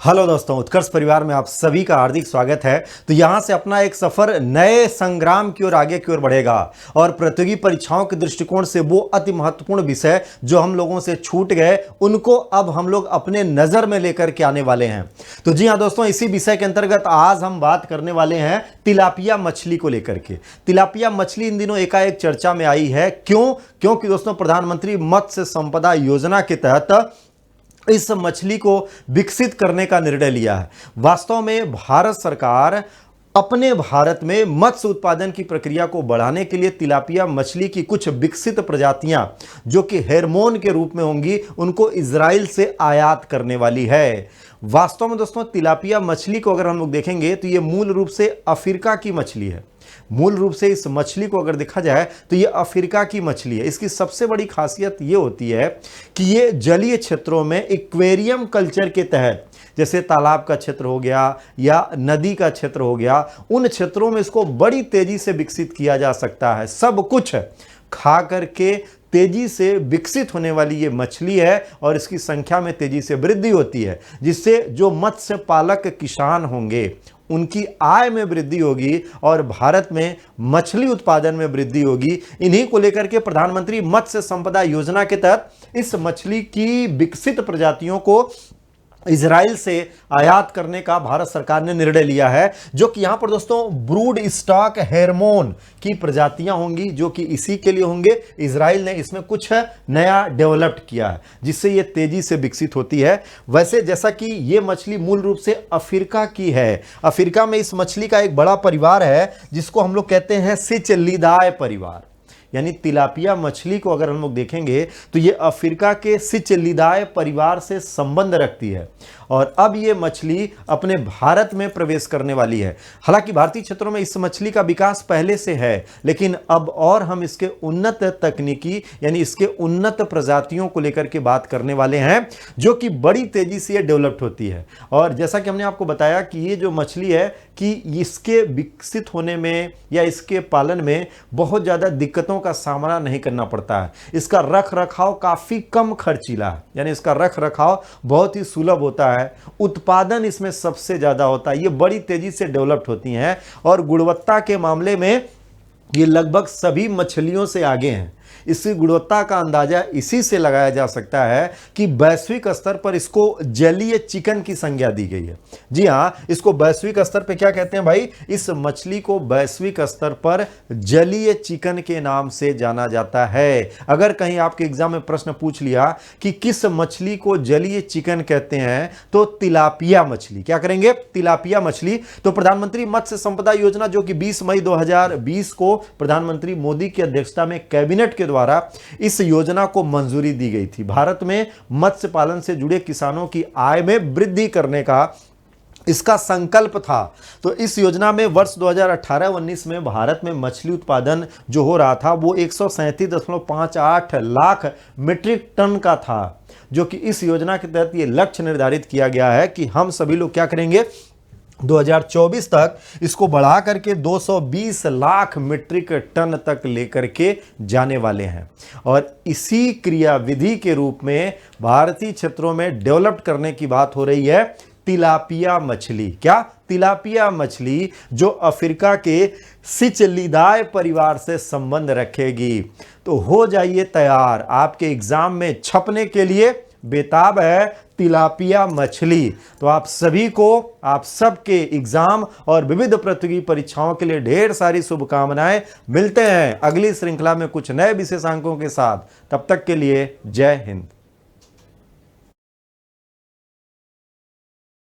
Hello दोस्तों, उत्कर्ष परिवार में आप सभी का हार्दिक स्वागत है। तो यहाँ से अपना एक सफर नए संग्राम की ओर आगे की ओर बढ़ेगा और प्रतियोगी परीक्षाओं के दृष्टिकोण से वो अति महत्वपूर्ण विषय जो हम लोगों से छूट गए उनको अब हम लोग अपने नजर में लेकर के आने वाले हैं। तो जी हाँ दोस्तों, इसी विषय के अंतर्गत आज हम बात करने वाले हैं तिलापिया मछली को लेकर के। तिलापिया मछली इन दिनों एकाएक चर्चा में आई है। क्योंकि दोस्तों प्रधानमंत्री मत्स्य संपदा योजना के तहत इस मछली को विकसित करने का निर्णय लिया है। वास्तव में भारत सरकार अपने भारत में मत्स्य उत्पादन की प्रक्रिया को बढ़ाने के लिए तिलापिया मछली की कुछ विकसित प्रजातियां जो कि हार्मोन के रूप में होंगी उनको इजराइल से आयात करने वाली है। वास्तव में दोस्तों तिलापिया मछली को अगर हम लोग देखेंगे तो ये मूल रूप से अफ्रीका की मछली है। मूल रूप से इस मछली को अगर देखा जाए तो ये अफ्रीका की मछली है। इसकी सबसे बड़ी खासियत ये होती है कि ये जलीय क्षेत्रों में एक्वेरियम कल्चर के तहत, जैसे तालाब का क्षेत्र हो गया या नदी का क्षेत्र हो गया, उन क्षेत्रों में इसको बड़ी तेजी से विकसित किया जा सकता है। सब कुछ खा करके तेजी से विकसित होने वाली ये मछली है और इसकी संख्या में तेजी से वृद्धि होती है, जिससे जो मत्स्य पालक किसान होंगे उनकी आय में वृद्धि होगी और भारत में मछली उत्पादन में वृद्धि होगी। इन्हीं को लेकर के प्रधानमंत्री मत्स्य संपदा योजना के तहत इस मछली की विकसित प्रजातियों को इजराइल से आयात करने का भारत सरकार ने निर्णय लिया है, जो कि यहां पर दोस्तों ब्रूड स्टॉक हार्मोन की प्रजातियां होंगी जो कि इसी के लिए होंगे। इजराइल ने इसमें कुछ नया डेवलप्ड किया है जिससे ये तेजी से विकसित होती है। वैसे जैसा कि ये मछली मूल रूप से अफ्रीका की है, अफ्रीका में इस मछली का एक बड़ा परिवार है जिसको हम लोग कहते हैं सिचलिदाए परिवार। यानी तिलापिया मछली को अगर हम लोग देखेंगे तो ये अफ्रीका के सिचलिदाए परिवार से संबंध रखती है और अब ये मछली अपने भारत में प्रवेश करने वाली है। हालांकि भारतीय क्षेत्रों में इस मछली का विकास पहले से है, लेकिन अब और हम इसके उन्नत तकनीकी यानी इसके उन्नत प्रजातियों को लेकर के बात करने वाले हैं जो कि बड़ी तेजी से ये डेवलप्ड होती है। और जैसा कि हमने आपको बताया कि ये जो मछली है कि इसके विकसित होने में या इसके पालन में बहुत ज़्यादा दिक्कतों का सामना नहीं करना पड़ता है। इसका रख रखाव काफ़ी कम खर्चीला है, यानी इसका रख रखाव बहुत ही सुलभ होता है। उत्पादन इसमें सबसे ज़्यादा होता है। ये बड़ी तेजी से डेवलप्ड होती हैं और गुणवत्ता के मामले में ये लगभग सभी मछलियों से आगे हैं। इसकी गुणवत्ता का अंदाजा इसी से लगाया जा सकता है कि वैश्विक स्तर पर इसको जलीय चिकन की संज्ञा दी गई है। जी हाँ, इसको वैश्विक स्तर पर क्या कहते हैं भाई? इस मछली को वैश्विक स्तर पर जलीय चिकन के नाम से जाना जाता है। अगर कहीं आपके एग्जाम में प्रश्न पूछ लिया कि किस मछली को जलीय चिकन कहते हैं तो तिलापिया मछली। क्या करेंगे? तिलापिया मछली। तो प्रधानमंत्री मत्स्य संपदा योजना जो कि 20 मई 2020 को प्रधानमंत्री मोदी की अध्यक्षता में कैबिनेट के द्वारा इस योजना को मंजूरी दी गई थी। भारत में मत्स्य पालन से जुड़े किसानों की आय में वृद्धि करने का इसका संकल्प था। तो इस योजना में वर्ष 2018-19 में भारत में मछली उत्पादन जो हो रहा था वो 137.58 लाख मीट्रिक टन का था, जो कि इस योजना के तहत ये लक्ष्य निर्धारित किया गया है कि हम सभी लोग क्या करेंगे, 2024 तक इसको बढ़ा करके 220 लाख मीट्रिक टन तक लेकर के जाने वाले हैं। और इसी क्रियाविधि के रूप में भारतीय क्षेत्रों में डेवलप करने की बात हो रही है तिलापिया मछली। क्या? तिलापिया मछली जो अफ्रीका के सिचलिदाए परिवार से संबंध रखेगी। तो हो जाइए तैयार, आपके एग्जाम में छपने के लिए बेताब है तिलापिया मछली। तो आप सभी को, आप सबके एग्जाम और विविध प्रतियोगी परीक्षाओं के लिए ढेर सारी शुभकामनाएं। मिलते हैं अगली श्रृंखला में कुछ नए विशेषांकों के साथ। तब तक के लिए जय हिंद।